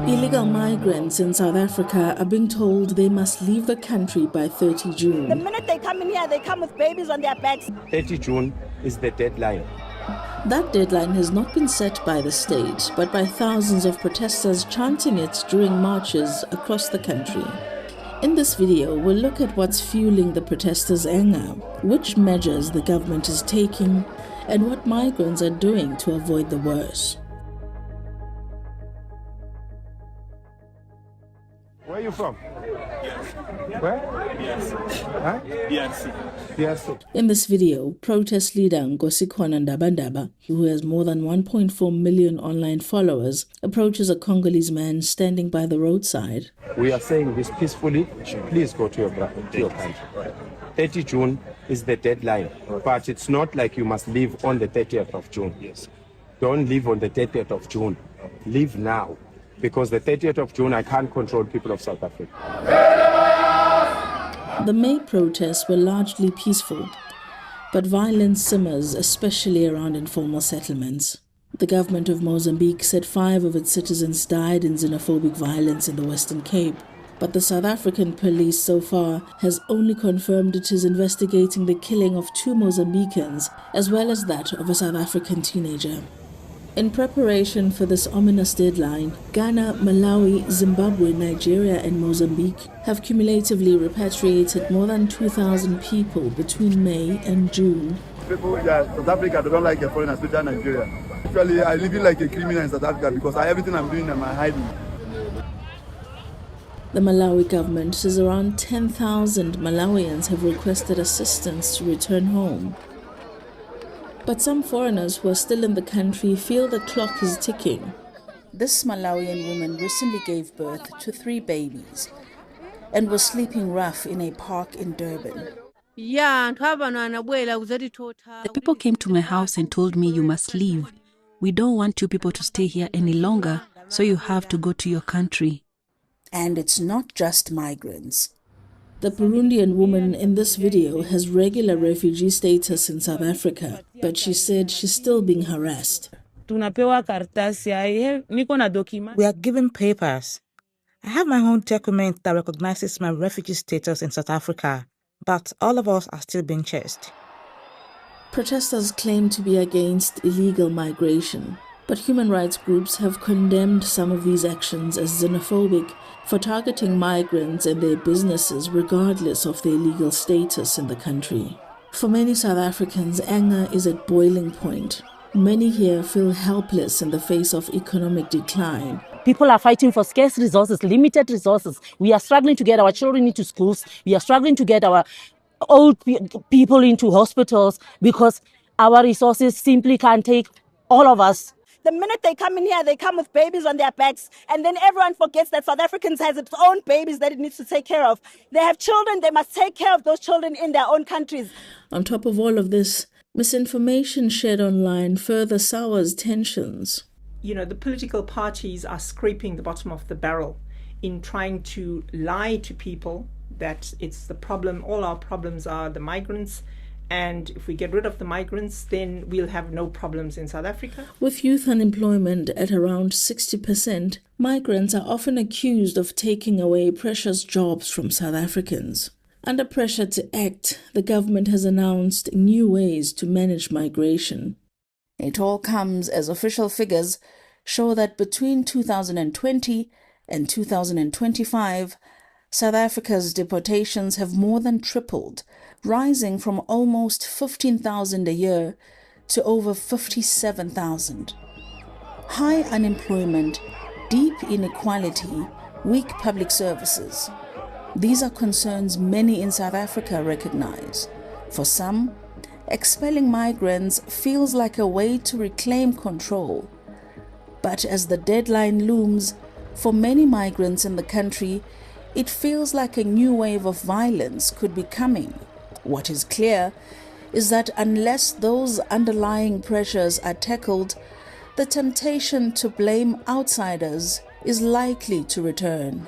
Illegal migrants in South Africa are being told they must leave the country by 30 June. The minute they come in here, they come with babies on their backs. 30 June is the deadline. That deadline has not been set by the state, but by thousands of protesters chanting it during marches across the country. In this video, we'll look at what's fueling the protesters' anger, which measures the government is taking, and what migrants are doing to avoid the worst. Where are you from? Where? Huh? Yes. In this video, protest leader Nkosikhona Ndabandaba, who has more than 1.4 million online followers, approaches a Congolese man standing by the roadside. We are saying this peacefully. Please go to your country. 30 June is the deadline, but it's not like you must leave on the 30th of June. Yes. Don't leave on the 30th of June. Leave now. Because the 30th of June, I can't control people of South Africa. The May protests were largely peaceful, but violence simmers, especially around informal settlements. The government of Mozambique said 5 of its citizens died in xenophobic violence in the Western Cape, but the South African police so far has only confirmed it is investigating the killing of 2 Mozambicans, as well as that of a South African teenager. In preparation for this ominous deadline, Ghana, Malawi, Zimbabwe, Nigeria and Mozambique have cumulatively repatriated more than 2,000 people between May and June. People in South Africa don't like a foreigner, especially Nigeria. Actually, I live like a criminal in South Africa because everything I'm doing, I'm hiding. The Malawi government says around 10,000 Malawians have requested assistance to return home. But some foreigners who are still in the country feel the clock is ticking. This Malawian woman recently gave birth to 3 babies and was sleeping rough in a park in Durban. The people came to my house and told me, you must leave. We don't want you people to stay here any longer, so you have to go to your country. And it's not just migrants. The Burundian woman in this video has regular refugee status in South Africa, but she said she's still being harassed. We are given papers. I have my own document that recognizes my refugee status in South Africa, but all of us are still being chased. Protesters claim to be against illegal migration, but human rights groups have condemned some of these actions as xenophobic for targeting migrants and their businesses regardless of their legal status in the country. For many South Africans, anger is at boiling point. Many here feel helpless in the face of economic decline. People are fighting for scarce resources, limited resources. We are struggling to get our children into schools. We are struggling to get our old people into hospitals because our resources simply can't take all of us. The minute they come in here, they come with babies on their backs, and then everyone forgets that South Africans has its own babies that it needs to take care of. They have children, they must take care of those children in their own countries. On top of all of this, misinformation shared online further sours tensions. The political parties are scraping the bottom of the barrel in trying to lie to people that it's the problem, all our problems are the migrants, and if we get rid of the migrants, then we'll have no problems in South Africa. With youth unemployment at around 60%, migrants are often accused of taking away precious jobs from South Africans. Under pressure to act, the government has announced new ways to manage migration. It all comes as official figures show that between 2020 and 2025, South Africa's deportations have more than tripled, rising from almost 15,000 a year to over 57,000. High unemployment, deep inequality, weak public services. These are concerns many in South Africa recognize. For some, expelling migrants feels like a way to reclaim control. But as the deadline looms, for many migrants in the country, it feels like a new wave of violence could be coming. What is clear is that unless those underlying pressures are tackled, the temptation to blame outsiders is likely to return.